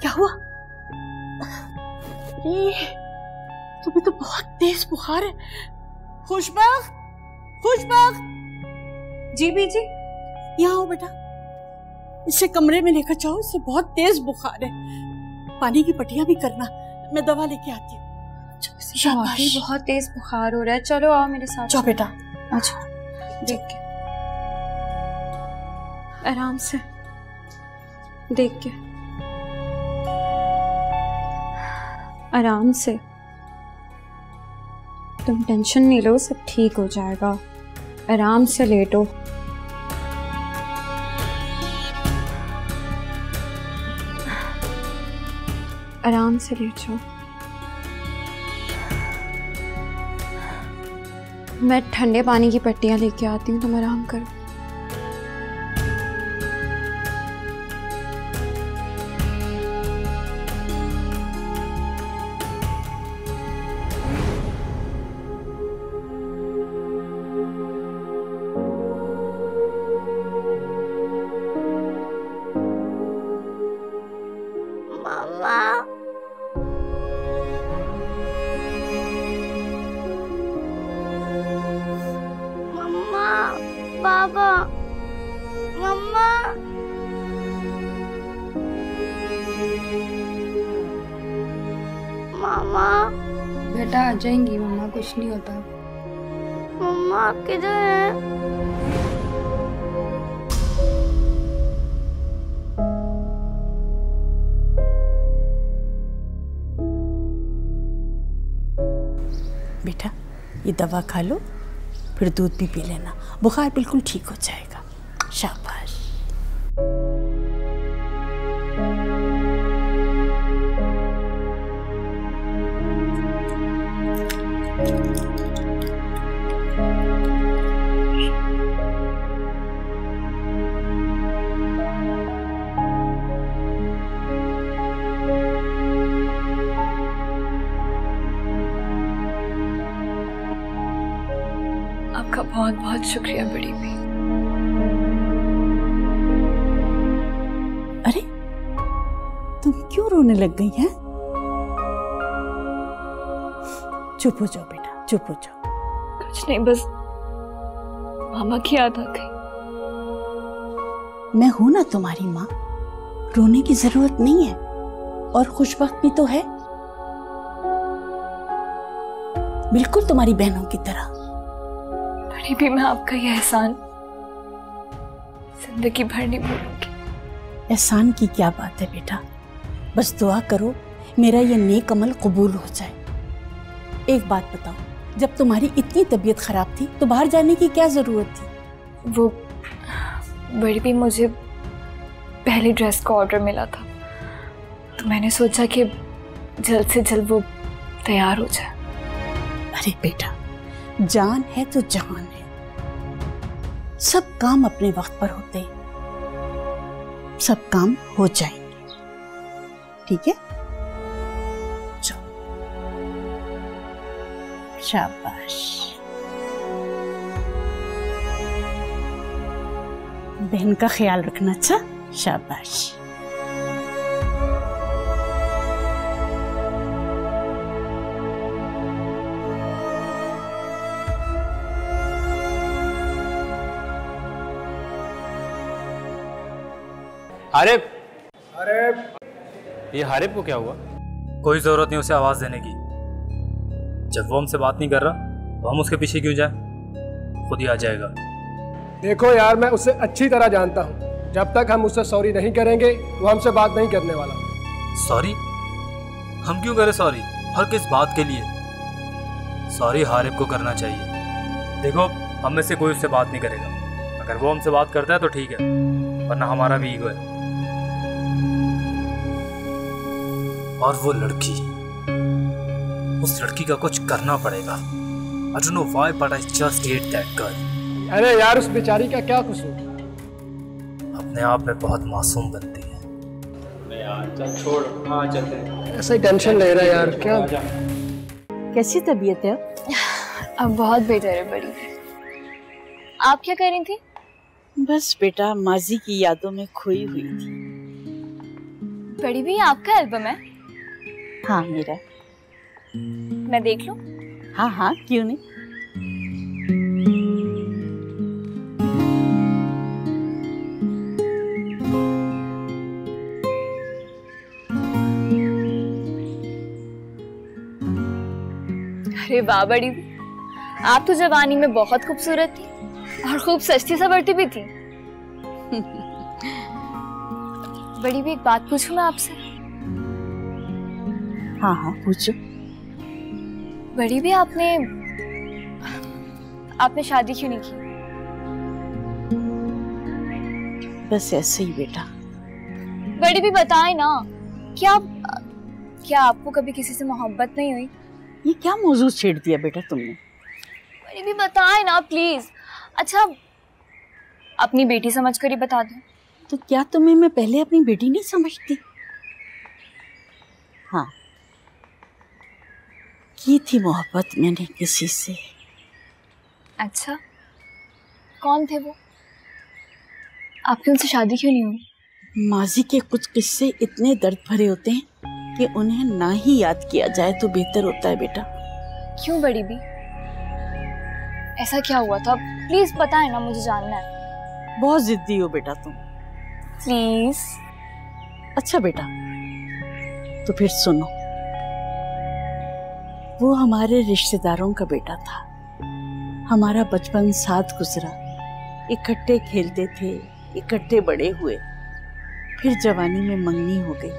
क्या हुआ? अरे तुम्हें तो बहुत तेज बुखार है। खुशबख्त, खुशबख्त। जी बीजी। यहाँ आओ बेटा, इसे कमरे में लेकर जाओ, इसे बहुत तेज बुखार है। पानी की पट्टियां भी करना, मैं दवा लेके आती हूँ। शाबाश, बहुत तेज बुखार हो रहा है। चलो आओ मेरे साथ। जाओ बेटा। अच्छा देख के, आराम से देख के, आराम से। तुम टेंशन नहीं लो, सब ठीक हो जाएगा। आराम से लेटो। आराम से लेट जाओ। मैं ठंडे पानी की पट्टियां लेके आती हूँ, तुम आराम करो। पापा, मम्मा, मामा। बेटा आ जाएंगी मम्मा, कुछ नहीं होता। मम्मा किधर है? बेटा ये दवा खा लो, फिर दूध भी पी लेना, बुखार बिल्कुल ठीक हो जाएगा। शाबाश। आपका बहुत बहुत शुक्रिया बड़ी भी। अरे तुम क्यों रोने लग गई हैं? चुप हो जाओ बेटा, चुप हो जाओ। कुछ नहीं, बस मामा की याद आ गई। मैं हूं ना तुम्हारी माँ, रोने की जरूरत नहीं है। और खुशबख्त भी तो है, बिल्कुल तुम्हारी बहनों की तरह। बड़ी भी, मैं आपका ये एहसान जिंदगी भर नहीं भूलूंगी। एहसान की क्या बात है बेटा, बस दुआ करो मेरा ये नेक अमल कबूल हो जाए। एक बात बताओ, जब तुम्हारी इतनी तबीयत खराब थी तो बाहर जाने की क्या जरूरत थी? वो बड़ी भी, मुझे पहली ड्रेस का ऑर्डर मिला था, तो मैंने सोचा कि जल्द से जल्द वो तैयार हो जाए। अरे बेटा, जान है तो जहान है, सब काम अपने वक्त पर होते हैं, सब काम हो जाएंगे। ठीक है, चलो। शाबाश। बहन का ख्याल रखना। अच्छा, शाबाश। हारिब, ये हारिब को क्या हुआ? कोई जरूरत नहीं उसे आवाज देने की। जब वो हमसे बात नहीं कर रहा तो हम उसके पीछे क्यों जाए, खुद ही आ जाएगा। देखो यार, मैं उसे अच्छी तरह जानता हूँ, जब तक हम उससे सॉरी नहीं करेंगे वो हमसे बात नहीं करने वाला। सॉरी? हम क्यों करें सॉरी, हर किस बात के लिए? सॉरी हारिब को करना चाहिए। देखो, हम में से कोई उससे बात नहीं करेगा। अगर वो हमसे बात करता है तो ठीक है, वरना हमारा भी ईगो है। और वो लड़की, उस लड़की का कुछ करना पड़ेगा। I don't know why, but I just hate that girl. अरे यार, उस बेचारी का क्या कसूर? अपने आप में बहुत मासूम बनती है। यार चल छोड़, हाँ चलते हैं। ऐसा ही टेंशन ले रहा है यार, क्या? कैसी तबीयत है? अब बहुत बेहतर है बड़ी। आप क्या कर रही थी? बस बेटा, माजी की यादों में खोई हुई थी। बड़ी भी आपका एल्बम है? हाँ मेरा। मैं देख लूं? हाँ हाँ, क्यों नहीं। अरे वाह बड़ी भी, आप तो जवानी में बहुत खूबसूरत थी और खूब सस्ती सवरती भी थी। बड़ी भी, एक बात पूछूं मैं आपसे? हाँ हाँ पूछो। बड़ी भी, आपने शादी क्यों नहीं की? बस ऐसे ही बेटा। बड़ी भी बताएं ना, क्या आपको कभी किसी से मोहब्बत नहीं हुई? ये क्या मौजूद छेड़ दिया बेटा तुमने? बड़ी भी बताएं ना प्लीज। अच्छा, अपनी बेटी समझकर ही बता दो। तो क्या तुम्हें मैं पहले अपनी बेटी नहीं समझती? हाँ, की थी मोहब्बत मैंने किसी से। अच्छा, कौन थे वो? आपकी उनसे शादी क्यों नहीं हुई? माजी के कुछ किस्से इतने दर्द भरे होते हैं कि उन्हें ना ही याद किया जाए तो बेहतर होता है बेटा। क्यों बड़ी भी, ऐसा क्या हुआ था? प्लीज बताएं ना, मुझे जानना है। बहुत जिद्दी हो बेटा तुम। प्लीज। अच्छा बेटा, तो फिर सुनो। वो हमारे रिश्तेदारों का बेटा था। हमारा बचपन साथ गुजरा, इकट्ठे खेलते थे, इकट्ठे बड़े हुए। फिर जवानी में मंगनी हो गई।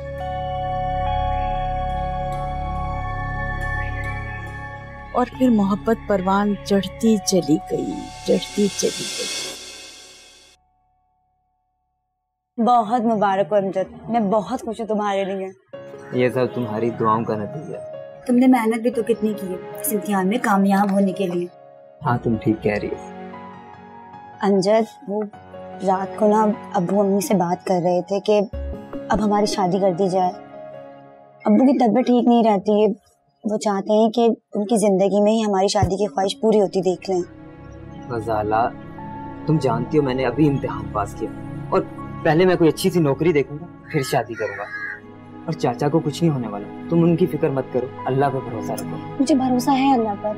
और फिर मोहब्बत परवान चढ़ती चली गई, चढ़ती चली गई। बहुत मुबारक हो अमजद, मैं बहुत खुश हूँ तुम्हारे लिए। ये सब तुम्हारी दुआओं का नतीजा है। तुमने मेहनत भी तो कितनी की है इस इम्तिहान में कामयाब होने के लिए। हाँ तुम ठीक कह रही हो। अमजद, वो रात को ना अब्बू अम्मी से बात कर रहे थे कि अब हमारी शादी कर दी जाए। अब्बू की तबीयत ठीक नहीं रहती है, वो चाहते हैं कि उनकी जिंदगी में ही हमारी शादी की ख्वाहिश पूरी होती देख लें। गजाला, तुम जानती हो मैंने अभी इम्तिहान पास किया और पहले मैं कोई अच्छी सी नौकरी देखूंगा, फिर शादी करूंगा। और चाचा को कुछ नहीं होने वाला, तुम उनकी फिक्र मत करो, अल्लाह पे भरोसा रखो। मुझे भरोसा है अल्लाह पर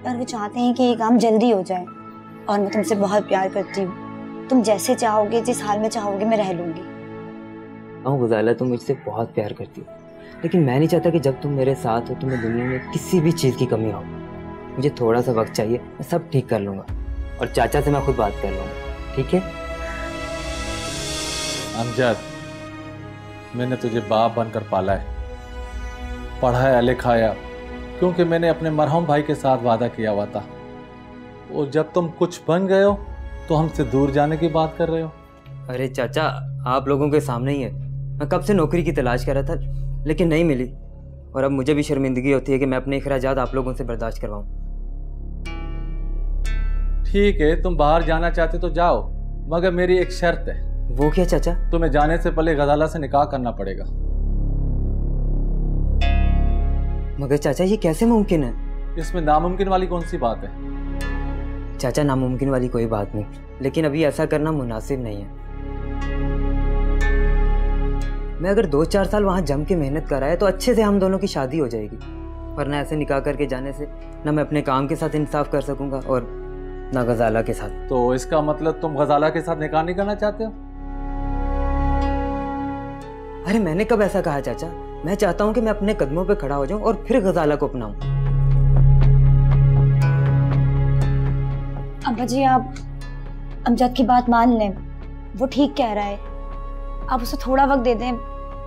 वो चाहते हैं कि ये काम जल्दी हो जाए। और मैं तुमसे बहुत प्यार करती हूँ, तुम जैसे चाहोगे, जिस हाल में चाहोगे मैं रह लूंगी। हाँ गजाला, तुम मुझसे बहुत प्यार करती हो, लेकिन मैं नहीं चाहता कि जब तुम मेरे साथ हो तुम्हें दुनिया में किसी भी चीज़ की कमी हो। मुझे थोड़ा सा वक्त चाहिए, मैं सब ठीक कर लूँगा और चाचा से मैं खुद बात कर लूँगा, ठीक है? अमजद, मैंने तुझे बाप बनकर पाला है, पढ़ाया लिखाया, क्योंकि मैंने अपने मरहूम भाई के साथ वादा किया हुआ था। और जब तुम कुछ बन गए हो तो हमसे दूर जाने की बात कर रहे हो। अरे चाचा, आप लोगों के सामने ही है। मैं कब से नौकरी की तलाश कर रहा था लेकिन नहीं मिली, और अब मुझे भी शर्मिंदगी होती है कि मैं अपने अखराजात आप लोगों से बर्दाश्त करवाऊं। ठीक है, तुम बाहर जाना चाहते तो जाओ, मगर मेरी एक शर्त है। वो क्या चाचा? तुम्हें जाने से पहले गजाला से निकाह करना पड़ेगा। मगर चाचा ये कैसे मुमकिन है? इसमें नामुमकिन वाली कौन सी बात है? चाचा नामुमकिन वाली कोई बात नहीं, लेकिन अभी ऐसा करना मुनासिब नहीं है। मैं अगर 2-4 साल वहाँ जम के मेहनत कराया तो अच्छे से हम दोनों की शादी हो जाएगी, वरना ऐसे निकाह करके जाने से ना मैं अपने काम के साथ इंसाफ कर सकूंगा और ना गजाला के साथ। तो इसका मतलब तुम गजाला के साथ निकाह नहीं करना चाहते हो? अरे मैंने कब ऐसा कहा चाचा? मैं चाहता हूँ कि मैं अपने कदमों पे खड़ा हो जाऊं और फिर गजाला को अपनाऊं। अब्बा जी, आप अमजद की बात मान लें, वो ठीक कह रहा है। आप उसे थोड़ा वक्त दे दें,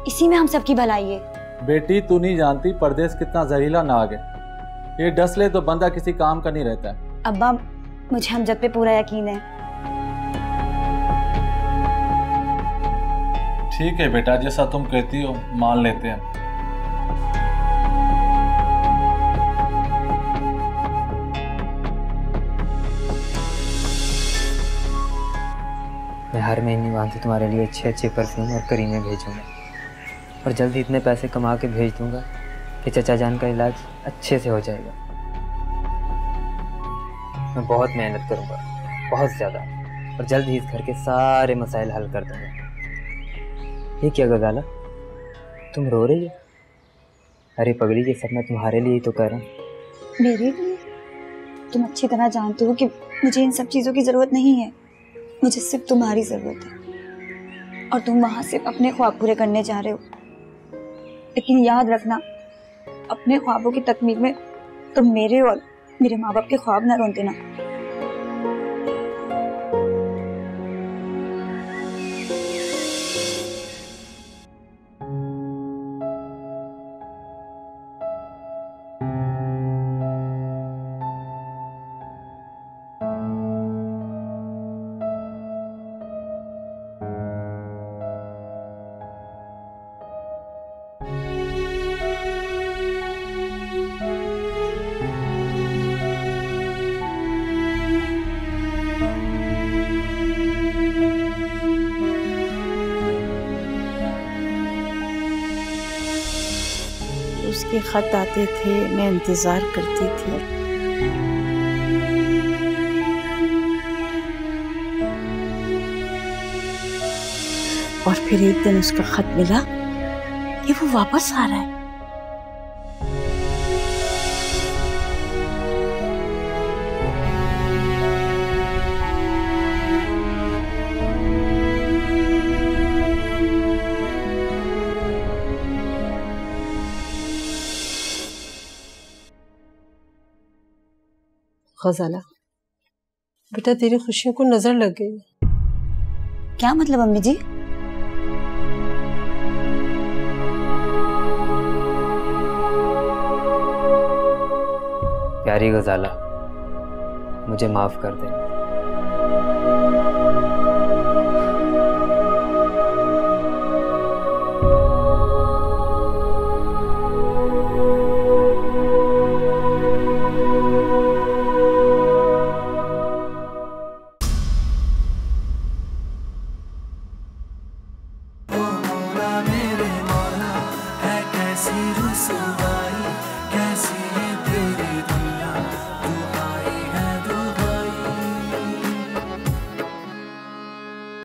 इसी में हम सबकी भलाई है। बेटी, तू नहीं जानती परदेश कितना जहरीला नाग है। ये डस ले तो बंदा किसी काम का नहीं रहता है। अब्बा, मुझे अमजद पे पूरा यकीन है। ठीक है बेटा, जैसा तुम कहती हो मान लेते हैं। मैं हर महीने वहाँ से तुम्हारे लिए अच्छे अच्छे परफ्यूम और करीमें भेजूंगा और जल्दी इतने पैसे कमा के भेज दूंगा कि चचा जान का इलाज अच्छे से हो जाएगा। मैं बहुत मेहनत करूंगा, बहुत ज़्यादा, और जल्द ही इस घर के सारे मसाइल हल कर दूंगा। ये क्या गजाला, तुम रो रही हो? अरे पगली, ये सब मैं तुम्हारे लिए ही तो कर रहा हूँ। मेरे लिए? तुम अच्छी तरह जानते हो कि मुझे इन सब चीज़ों की ज़रूरत नहीं है। मुझे सिर्फ तुम्हारी ज़रूरत है और तुम वहाँ सिर्फ अपने ख्वाब पूरे करने जा रहे हो। लेकिन याद रखना, अपने ख्वाबों की तकमील में तुम मेरे और मेरे माँ बाप के ख्वाब ना रोन देना। उसके खत आते थे, मैं इंतज़ार करती थी। और फिर एक दिन उसका खत मिला कि वो वापस आ रहा है। गजाला, बेटा तेरी खुशियों को नजर लग गई। क्या मतलब अम्मी जी? प्यारी गजाला, मुझे माफ कर दे।